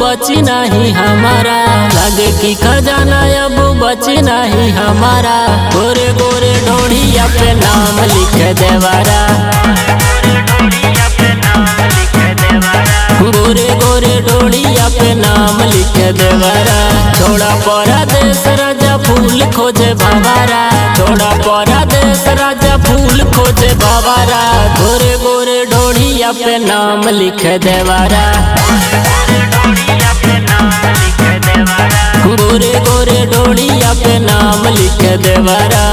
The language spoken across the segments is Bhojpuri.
बची नहीं हमारा, लगे कि खजाना अब बची नहीं हमारा। गोरे गोरे ढोढ़िया पे नाम लिख देवारा, गोरे गोरे ढोढ़िया पे नाम लिख देवारा। छोड़ा परदेस राजा फूल खोजे भवारा, छोड़ा परदेस राजा फूल खोजे भवारा। गोरे गोरे ढोढ़िया पे नाम लिख देवारा, गोरे गोरे ढोढ़िया पे नाम लिख देवारा।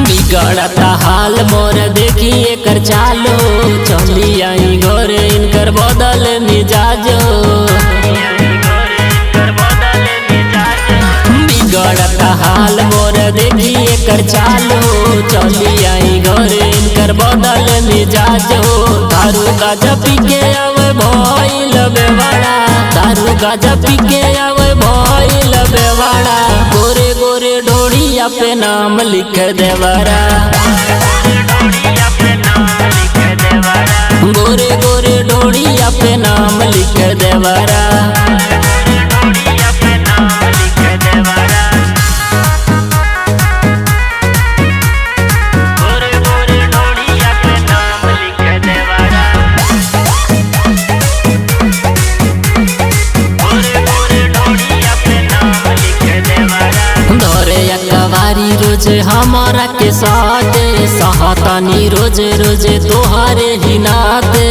बिगड़ता हाल मोर देखिए कर चालो, चली आई घरे इनकर बदल मिजाजो। बिगड़ता हाल मोर देखिए कर चालो, चली आई घरे इनकर बदल मिजाजो। दारू गाजा पी के आवे भइल बेवाड़ा, दारू गाजा पी के आवे भइल बेवाड़ा। गोरे गोरे ढोढ़िया पे नाम लिख देवारा, गोरे गोरे ढोढ़िया पे नाम लिख देवारा। कवारी रोज हमारा के साथे, सहतानी रोज रोज तोहारे ही नाते।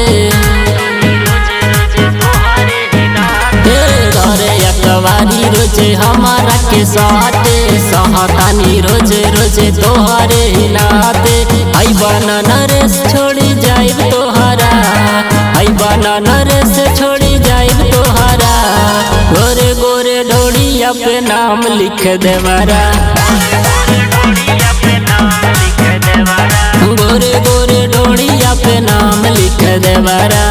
कवारी रोज हमारा के साथे, सहतानी रोज रोज तोहारे ही नाते। आई बना नरेश छोड़ी जाइब तोहारा, आई बना नरेश छोड़ी जाइब तोहारा। गोरे गोरे ढोढ़िया पे नाम लिख देवारा, गोरे गोरे ढोढ़िया पे नाम लिख देवारा।